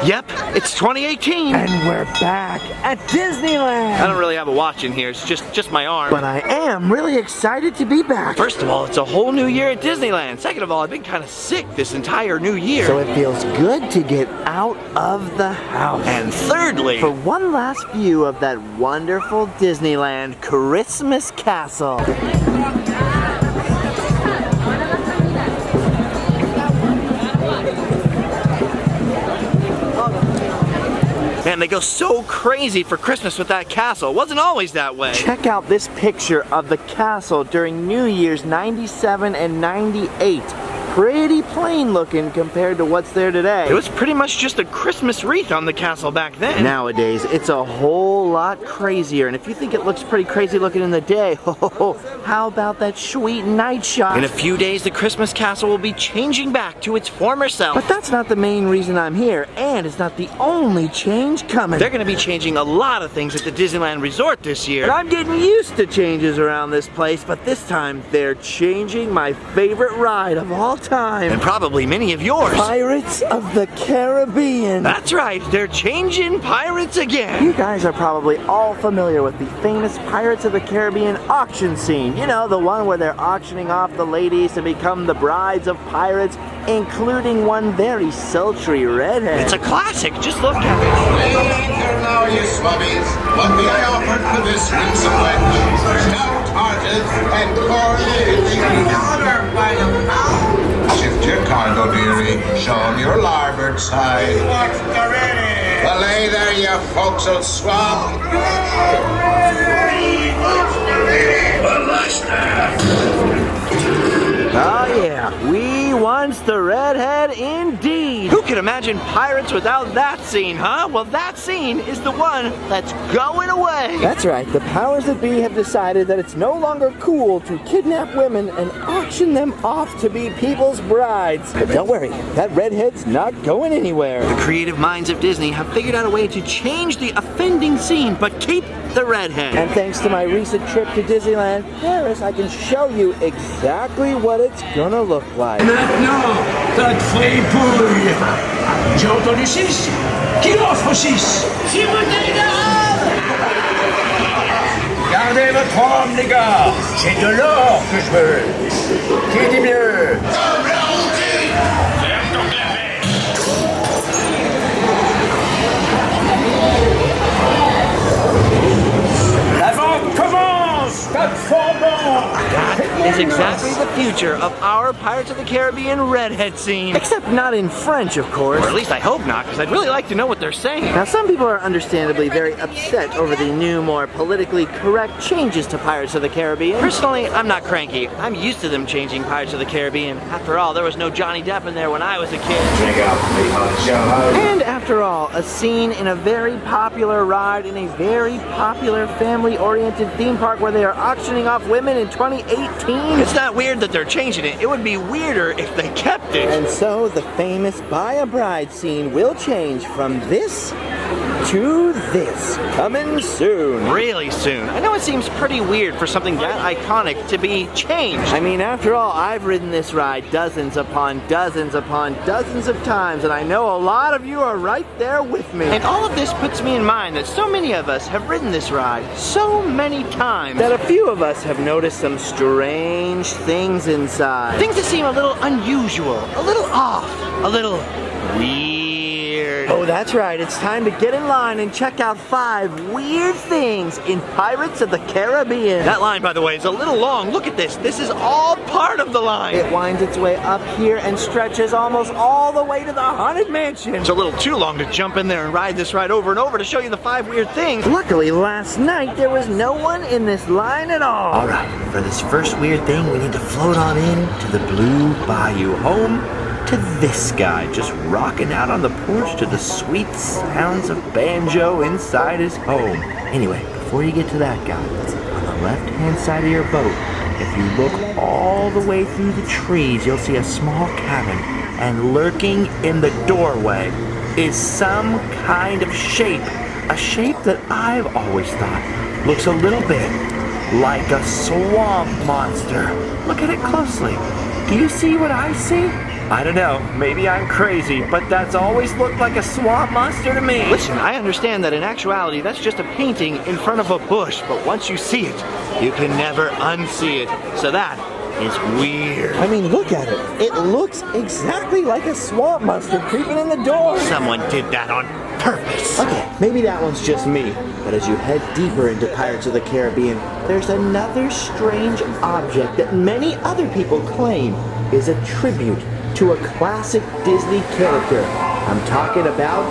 Yep, it's 2018. And we're back at Disneyland. I don't really have a watch in here, it's just my arm. But I am really excited to be back. First of all, it's a whole new year at Disneyland. Second of all, I've been kind of sick this entire new year. So it feels good to get out of the house. And thirdly, for one last view of that wonderful Disneyland Christmas castle. Man, they go so crazy for Christmas with that castle. It wasn't always that way. Check out this picture of the castle during New Year's '97 and '98. Pretty plain looking compared to what's there today. It was pretty much just a Christmas wreath on the castle back then. Nowadays, it's a whole lot crazier. And if you think it looks pretty crazy looking in the day, how about that sweet night shot? In a few days, the Christmas castle will be changing back to its former self. But that's not the main reason I'm here, and it's not the only change coming. They're going to be changing a lot of things at the Disneyland Resort this year. And I'm getting used to changes around this place, but this time they're changing my favorite ride of all time. And probably many of yours. Pirates of the Caribbean. That's right, they're changing pirates again. You guys are probably all familiar with the famous Pirates of the Caribbean auction scene. You know, the one where they're auctioning off the ladies to become the brides of pirates, including one very sultry redhead. It's a classic, just look at it. Here now, you swabbies, what may I offer to this winsome wench? Stout-hearted and cordially $1 by the pound. Shift your cargo, dearie. Show 'em your larboard side. What's the ready? Well, lay there, you folks'll swab. Oh yeah, we wants the redhead indeed. Who could imagine pirates without that scene, huh? Well, that scene is the one that's going away. That's right, the powers that be have decided that it's no longer cool to kidnap women and auction them off to be people's brides. But don't worry, that redhead's not going anywhere. The creative minds of Disney have figured out a way to change the offending scene, but keep the redhead. And thanks to my recent trip to Disneyland Paris, I can show you exactly what it's gonna look like. Maintenant, ta tripouille. J'ai entendu 6. Qui offre 6? 6 bouteilles d'arabe. Gardez votre homme, les gars. C'est de l'or que je veux. Qui dit mieux? La vente commence. Pas de fondant. That is exactly the future of our Pirates of the Caribbean redhead scene. Except not in French, of course. Or at least I hope not, because I'd really like to know what they're saying. Now, some people are understandably very upset over the new, more politically correct changes to Pirates of the Caribbean. Personally, I'm not cranky. I'm used to them changing Pirates of the Caribbean. After all, there was no Johnny Depp in there when I was a kid. And after all, a scene in a very popular ride in a very popular family-oriented theme park where they are auctioning off women in 2018. It's not weird that they're changing it. It would be weirder if they kept it. And so the famous Buy a Bride scene will change from this to this, coming soon. Really soon. I know it seems pretty weird for something that iconic to be changed. I mean, after all, I've ridden this ride dozens upon dozens upon dozens of times, and I know a lot of you are right there with me. And all of this puts me in mind that so many of us have ridden this ride so many times that a few of us have noticed some strange things inside. Things that seem a little unusual, a little off, a little weird. Oh, that's right. It's time to get in line and check out 5 weird things in Pirates of the Caribbean. That line, by the way, is a little long. Look at this. This is all part of the line. It winds its way up here and stretches almost all the way to the Haunted Mansion. It's a little too long to jump in there and ride this ride over and over to show you the 5 weird things. Luckily, last night there was no one in this line at all. All right, for this first weird thing, we need to float on in to the Blue Bayou, home to this guy just rocking out on the porch to the sweet sounds of banjo inside his home. Anyway, before you get to that guy, on the left-hand side of your boat, if you look all the way through the trees, you'll see a small cabin, and lurking in the doorway is some kind of shape, a shape that I've always thought looks a little bit like a swamp monster. Look at it closely. Do you see what I see? I don't know, maybe I'm crazy, but that's always looked like a swamp monster to me. Listen, I understand that in actuality, that's just a painting in front of a bush, but once you see it, you can never unsee it. So that is weird. I mean, look at it. It looks exactly like a swamp monster creeping in the door. Someone did that on purpose. Okay, maybe that one's just me. But as you head deeper into Pirates of the Caribbean, there's another strange object that many other people claim is a tribute to a classic Disney character. I'm talking about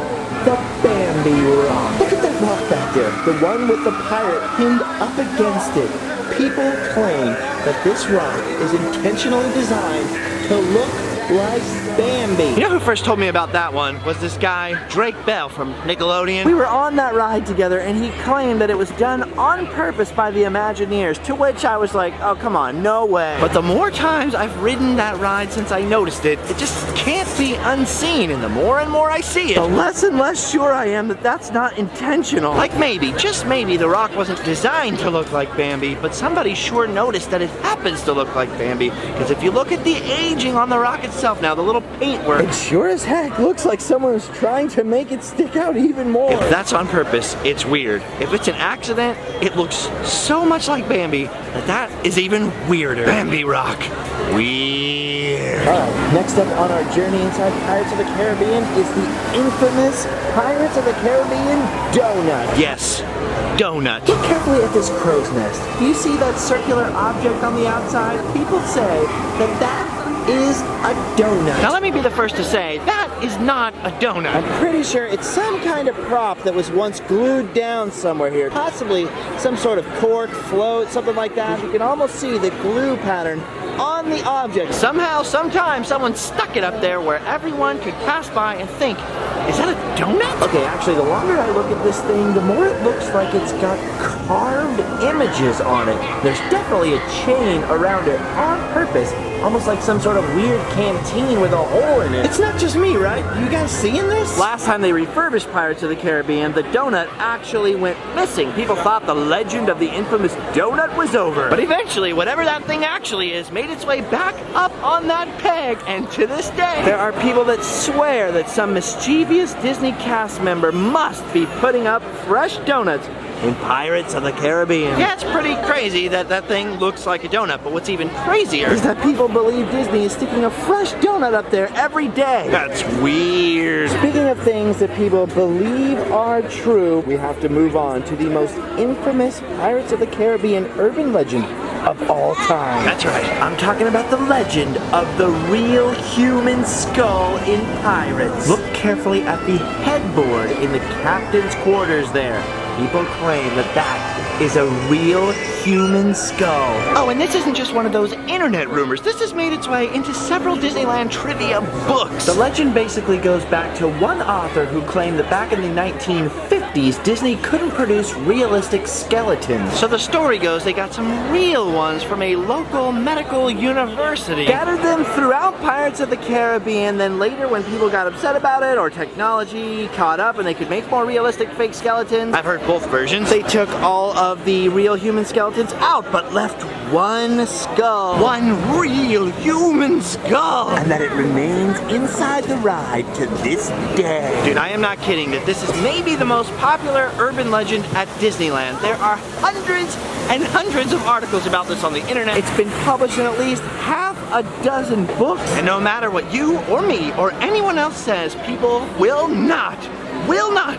the Bambi Rock. Look at that rock back there, the one with the pirate pinned up against it. People claim that this rock is intentionally designed to look like Bambi. You know who first told me about that one was this guy, Drake Bell from Nickelodeon. We were on that ride together and he claimed that it was done on purpose by the Imagineers, to which I was like, oh come on, no way. But the more times I've ridden that ride since I noticed it, it just can't be unseen, and the more and more I see it, the less and less sure I am that that's not intentional. Like maybe, just maybe, the rock wasn't designed to look like Bambi, but somebody sure noticed that it happens to look like Bambi, because if you look at the aging on the rock itself now, the little paintwork, it sure as heck looks like someone is trying to make it stick out even more. If that's on purpose, it's weird. If it's an accident, it looks so much like Bambi that is even weirder. Bambi Rock. Weird. Alright, next up on our journey inside Pirates of the Caribbean is the infamous Pirates of the Caribbean donut. Yes, donut. Look carefully at this crow's nest. Do you see that circular object on the outside? People say that that is a donut. Now let me be the first to say, that is not a donut. I'm pretty sure it's some kind of prop that was once glued down somewhere here. Possibly some sort of cork, float, something like that. You can almost see the glue pattern on the object. Somehow, sometime, someone stuck it up there where everyone could pass by and think, is that a donut? Okay, actually, the longer I look at this thing, the more it looks like it's got carved images on it. There's definitely a chain around it on purpose, almost like some sort of weird canteen with a hole in it. It's not just me, right? You guys seeing this? Last time they refurbished Pirates of the Caribbean, the donut actually went missing. People thought the legend of the infamous donut was over. But eventually, whatever that thing actually is, made its way back up on that peg, and to this day, there are people that swear that some mischievous Disney cast member must be putting up fresh donuts in Pirates of the Caribbean. Yeah, it's pretty crazy that that thing looks like a donut, but what's even crazier is that people believe Disney is sticking a fresh donut up there every day. That's weird. Speaking of things that people believe are true, we have to move on to the most infamous Pirates of the Caribbean urban legend of all time. That's right. I'm talking about the legend of the real human skull in Pirates. Look carefully at the headboard in the captain's quarters there. People claim that that is a real human skull. Oh, and this isn't just one of those internet rumors. This has made its way into several Disneyland trivia books. The legend basically goes back to one author who claimed that back in the 1950s, Disney couldn't produce realistic skeletons. So the story goes they got some real ones from a local medical university, gathered them throughout Pirates of the Caribbean, then later when people got upset about it or technology caught up and they could make more realistic fake skeletons, I've heard both versions, they took all of the real human skeletons out but left one skull. One real human skull. And that it remains inside the ride to this day. Dude, I am not kidding that this is maybe the most popular urban legend at Disneyland. There are hundreds and hundreds of articles about this on the internet. It's been published in at least half a dozen books. And no matter what you or me or anyone else says, people will not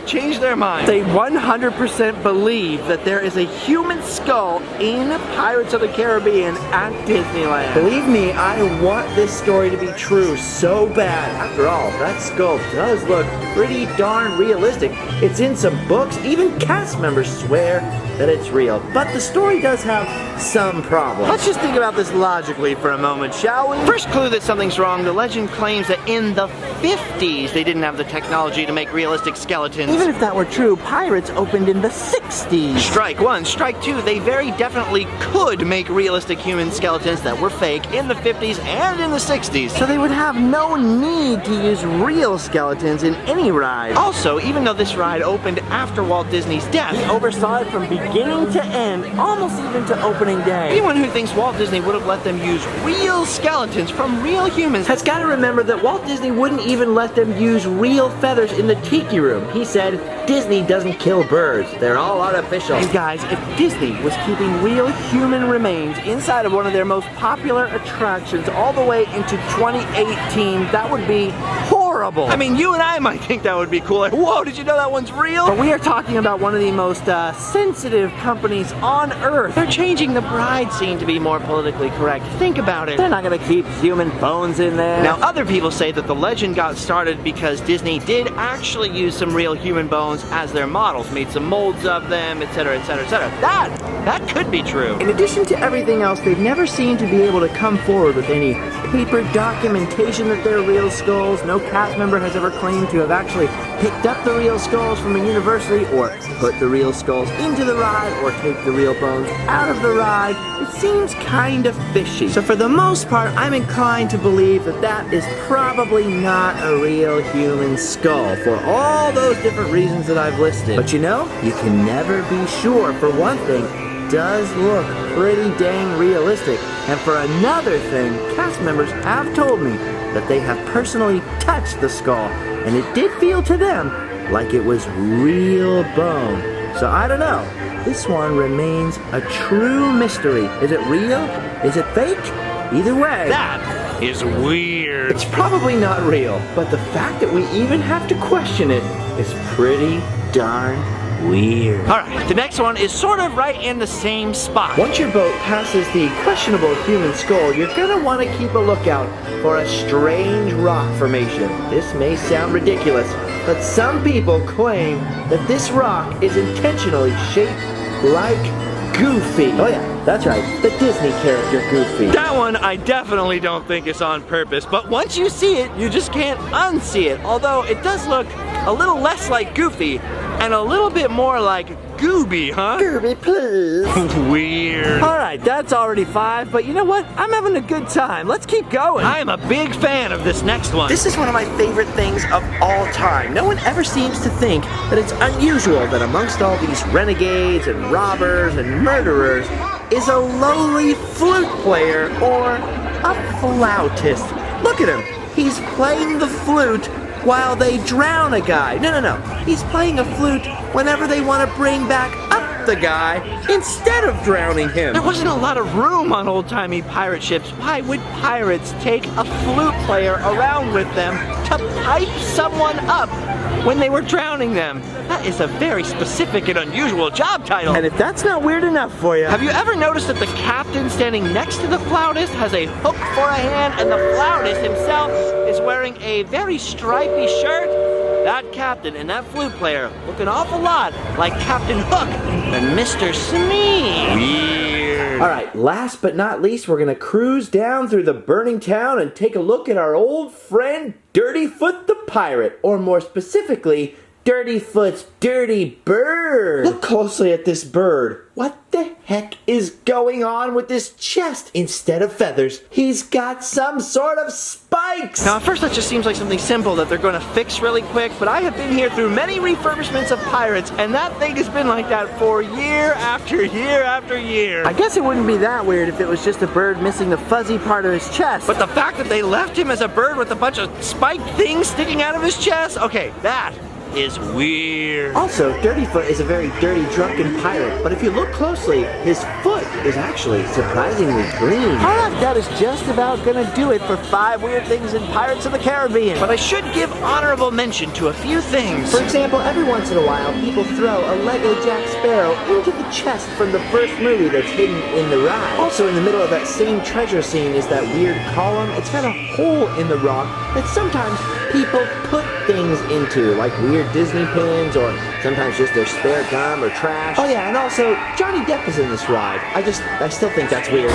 change their mind. They 100% believe that there is a human skull in Pirates of the Caribbean at Disneyland. Believe me, I want this story to be true so bad. After all, that skull does look pretty darn realistic. It's in some books. Even cast members swear that it's real. But the story does have some problems. Let's just think about this logically for a moment, shall we? First clue that something's wrong, the legend claims that in the 50s they didn't have the technology to make realistic skeletons. Even if that were true, Pirates opened in the 60s. Strike one. Strike two, they very definitely could make realistic human skeletons that were fake in the 50s and in the 60s. So they would have no need to use real skeletons in any ride. Also, even though this ride opened after Walt Disney's death, he oversaw it from beginning beginning to end, almost even to opening day. Anyone who thinks Walt Disney would have let them use real skeletons from real humans has got to remember that Walt Disney wouldn't even let them use real feathers in the tiki room. He said, Disney doesn't kill birds. They're all artificial. And guys, if Disney was keeping real human remains inside of one of their most popular attractions all the way into 2018, that would be horrible. I mean, you and I might think that would be cool. Like, whoa, did you know that one's real? But we are talking about one of the most sensitive companies on Earth. They're changing the bride scene to be more politically correct. Think about it. They're not gonna keep human bones in there. Now, other people say that the legend got started because Disney did actually use some real human bones as their models, made some molds of them, etc., etc., etc. That could be true. In addition to everything else, they've never seemed to be able to come forward with any paper documentation that they're real skulls. No cast member has ever claimed to have actually picked up the real skulls from a university, or put the real skulls into the ride, or take the real bones out of the ride. It seems kind of fishy. So for the most part, I'm inclined to believe that that is probably not a real human skull, for all those different reasons that I've listed. But you know, you can never be sure. For one thing, it does look pretty dang realistic. And for another thing, cast members have told me that they have personally touched the skull, and it did feel to them like it was real bone. So I don't know. This one remains a true mystery. Is it real? Is it fake? Either way, That is weird. it's probably not real. But the fact that we even have to question it is pretty darn weird. Alright, the next one is sort of right in the same spot. Once your boat passes the questionable human skull, you're gonna want to keep a lookout for a strange rock formation. This may sound ridiculous, but some people claim that this rock is intentionally shaped like Goofy. Oh yeah, that's right, the Disney character Goofy. That one I definitely don't think is on purpose, but once you see it, you just can't unsee it. Although it does look a little less like Goofy and a little bit more like Gooby, huh? Gooby, please. Weird. Alright, that's already 5, but you know what? I'm having a good time. Let's keep going. I'm a big fan of this next one. This is one of my favorite things of all time. No one ever seems to think that it's unusual that amongst all these renegades and robbers and murderers is a lowly flute player or a flautist. Look at him. He's playing the flute while they drown a guy. No. He's playing a flute whenever they want to bring back up the guy instead of drowning him. There wasn't a lot of room on old-timey pirate ships. Why would pirates take a flute player around with them to pipe someone up when they were drowning them? That is a very specific and unusual job title. And if that's not weird enough for you, Have you ever noticed that the captain standing next to the flautist has a hook for a hand, and the flautist himself is wearing a very stripy shirt? That captain and that flute player look an awful lot like Captain Hook and Mr. Smee. Weird. Alright, last but not least, we're gonna cruise down through the burning town and take a look at our old friend Dirtyfoot the Pirate, or more specifically, Dirtyfoot's dirty bird. Look closely at this bird. What the heck is going on with this chest? Instead of feathers, he's got some sort of spikes. Now, at first that just seems like something simple that they're going to fix really quick, but I have been here through many refurbishments of pirates, and that thing has been like that for year after year after year. I guess it wouldn't be that weird if it was just a bird missing the fuzzy part of his chest. But the fact that they left him as a bird with a bunch of spiked things sticking out of his chest, okay, that is weird. Also, Dirtyfoot is a very dirty, drunken pirate, but if you look closely, his foot is actually surprisingly clean. Alright, that is just about gonna do it for 5 weird things in Pirates of the Caribbean. But I should give honorable mention to a few things. For example, every once in a while, people throw a Lego Jack Sparrow into the chest from the first movie that's hidden in the ride. Also, in the middle of that same treasure scene is that weird column. It's got a hole in the rock that sometimes people put things into, like weird Disney pins, or sometimes just their spare gum or trash. Oh yeah, and also, Johnny Depp is in this ride. I still think that's weird.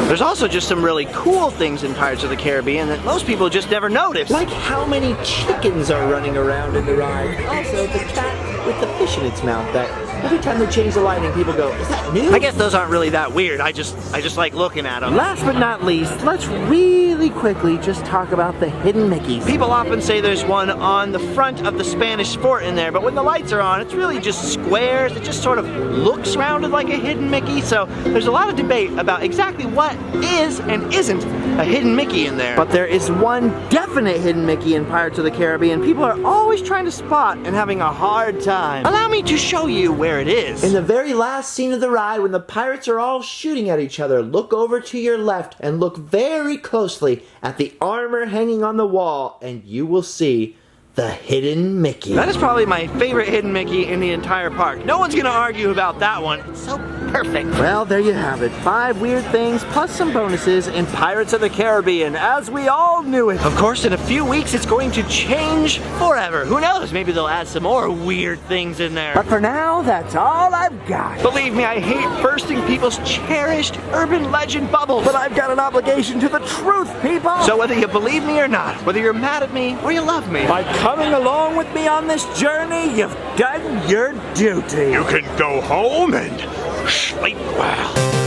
There's also just some really cool things in Pirates of the Caribbean that most people just never notice. Like how many chickens are running around in the ride. Also, the cat with the fish in its mouth that every time they change the lighting, people go, is that new? I guess those aren't really that weird. I just like looking at them. Last but not least, let's really quickly just talk about the hidden Mickeys. People often say there's one on the front of the Spanish Fort in there, but when the lights are on, it's really just squares. It just sort of looks rounded like a hidden Mickey, so there's a lot of debate about exactly what is and isn't a hidden Mickey in there. But there is one definite hidden Mickey in Pirates of the Caribbean people are always trying to spot and having a hard time. Allow me to show you where it is. In the very last scene of the ride, when the pirates are all shooting at each other, look over to your left and look very closely at the armor hanging on the wall, and you will see the hidden Mickey. That is probably my favorite hidden Mickey in the entire park. No one's gonna argue about that one. It's so perfect. Well, there you have it. 5 weird things plus some bonuses in Pirates of the Caribbean, as we all knew it. Of course, in a few weeks, it's going to change forever. Who knows? Maybe they'll add some more weird things in there. But for now, that's all I've got. Believe me, I hate bursting people's cherished urban legend bubbles. But I've got an obligation to the truth, people. So whether you believe me or not, whether you're mad at me or you love me, by coming along with me on this journey, you've done your duty. You can go home and sleep well.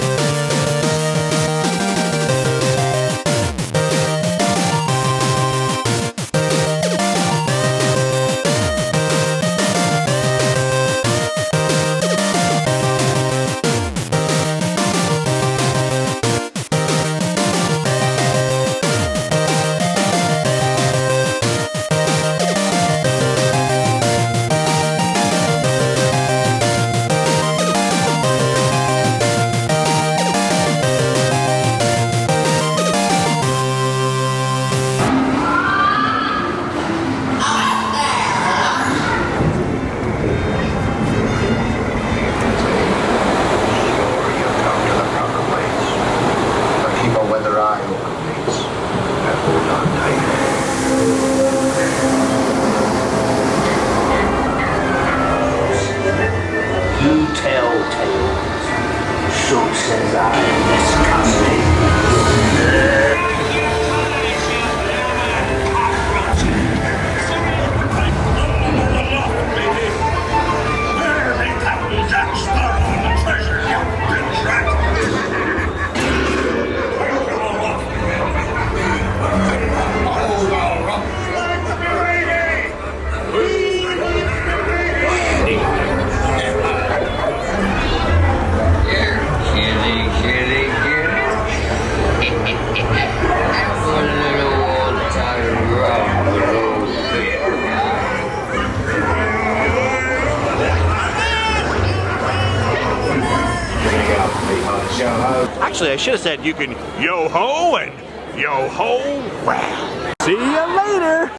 actually I should have said you can yo-ho and yo-ho well. See you later.